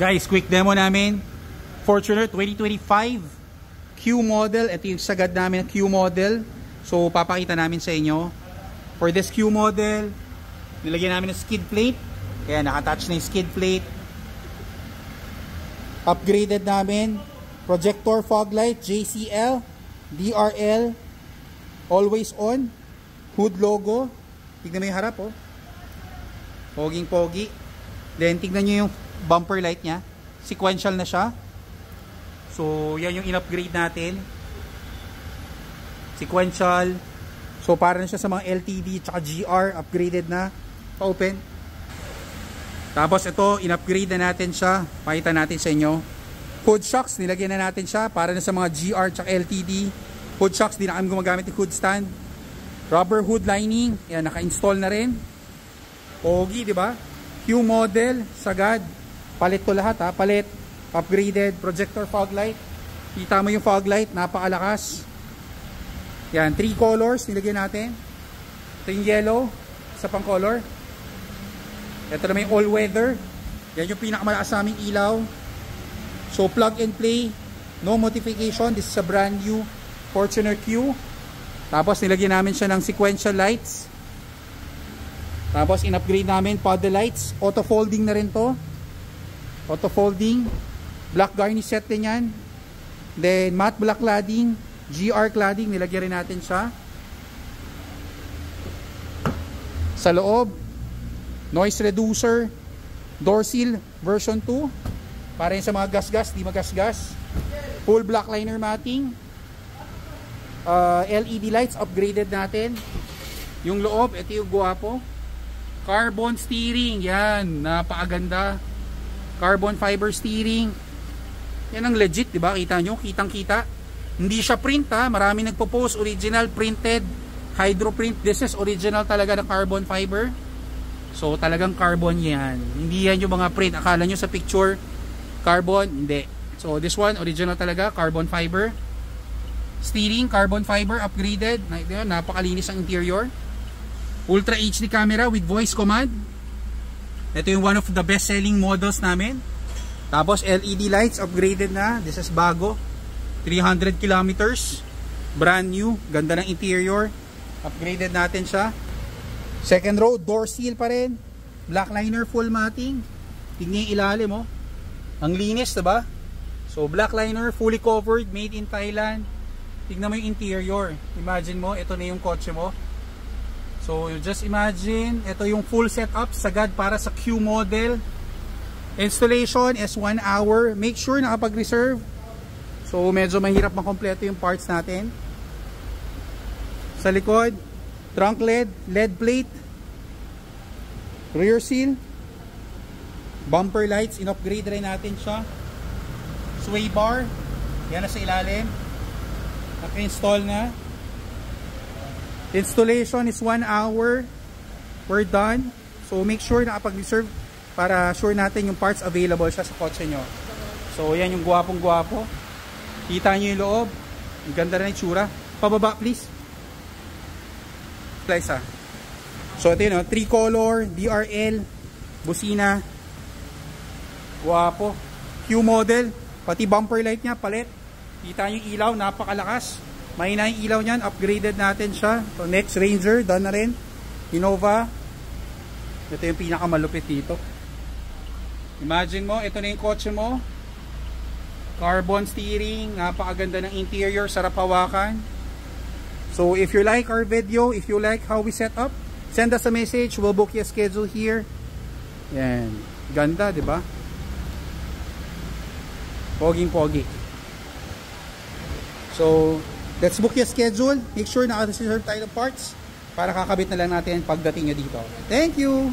Guys, quick demo namin. Fortuner 2025 Q model. Ito yung sagad namin, Q model. So, papakita namin sa inyo. For this Q model, nilagyan namin ng skid plate. Kaya nakatouch na yung skid plate. Upgraded namin. Projector fog light, JCL, DRL, always on. Hood logo. Tignan mo yung harap, oh. Poging pogi. Then, tignan nyo yung bumper light nya. Sequential na siya. So, yan yung in-upgrade natin. Sequential. So, para na siya sa mga LTD tsaka GR. Upgraded na. Pa-open. Tapos, ito, in-upgrade na natin siya. Pakita natin sa inyo. Hood shocks, nilagyan na natin siya. Para na sa mga GR tsaka LTD. Hood shocks, di na kami gumagamit ng hood stand. Rubber hood lining. Yan, naka-install na rin. Pogi, di ba? Q model, sagad. Palit to lahat, ha. Palit. Upgraded. Projector fog light. Kita mo yung fog light. Napakalakas. Yan. 3 colors. Nilagyan natin. Ito yung yellow. Isa pang color. Ito naman yung all weather. Yan yung pinakamalakas naming ilaw. So plug and play. No modification. This is a brand new Fortuner Q. Tapos nilagyan namin siya ng sequential lights. Tapos in-upgrade namin paddle lights. Auto folding na rin to. Auto folding. Black garnish set din yan. Then matte black cladding. GR cladding. Nilagyan rin natin siya. Sa loob, noise reducer. Door seal version 2. Para yun sa mga gas-gas. Di magas-gas. Full black liner matting. LED lights. Upgraded natin. Yung loob, ito yung guwapo. Carbon steering. Yan. Napakaganda. Carbon fiber steering. Yan ang legit, di ba? Kita nyo? Kitang-kita. Hindi siya print, ha. Marami nagpo-post. Original printed. Hydro print. This is original talaga ng carbon fiber. So, talagang carbon yan. Hindi yan yung mga print. Akala nyo sa picture, carbon. Hindi. So, this one, original talaga. Carbon fiber. Steering, carbon fiber. Upgraded. Napakalinis ang interior. Ultra HD camera with voice command. Ito yung one of the best selling models namin. Tapos LED lights upgraded na. This is bago. 300 kilometers. Brand new. Ganda ng interior. Upgraded natin siya. Second row, door seal pa rin. Black liner full matting. Tingnan yung ilalim, oh. Ang linis, diba? So black liner fully covered, made in Thailand. Tingnan mo yung interior. Imagine mo, ito na yung kotse mo. So, just imagine, ito yung full setup, sagad para sa Q model. Installation is 1 hour. Make sure nakapag-reserve. So, medyo mahirap makompleto yung parts natin. Sa likod, trunk LED, LED plate, rear seal, bumper lights, in-upgrade rin natin siya. Sway bar, yan na sa ilalim. Naka-install na. Installation is 1 hour. We're done. So make sure nakapag-reserve para sure natin yung parts available siya sa kotse nyo. So yan yung gwapong gwapo. Kita nyo yung loob. Ang ganda na yung tsura. Pababa please. Slice, ha. So ito yun, 3 color, DRL, busina. Gwapo. Q model. Pati bumper light nya palit. Kita nyo yung ilaw, napakalakas. Mahina yung ilaw niyan, upgraded natin siya. So next, Ranger, done na rin. Innova. Ito yung pinakamalupit dito. Imagine mo, ito na yung kotse mo. Carbon steering, napakaganda ng interior, sarap hawakan. So if you like our video, if you like how we set up, send us a message, we'll book you a schedule here. Yan. Ganda, di ba? Poging-pogi. So, let's book your schedule. Make sure na naka-reserve tayo ng parts para kakabit na lang natin pagdating nyo dito. Thank you!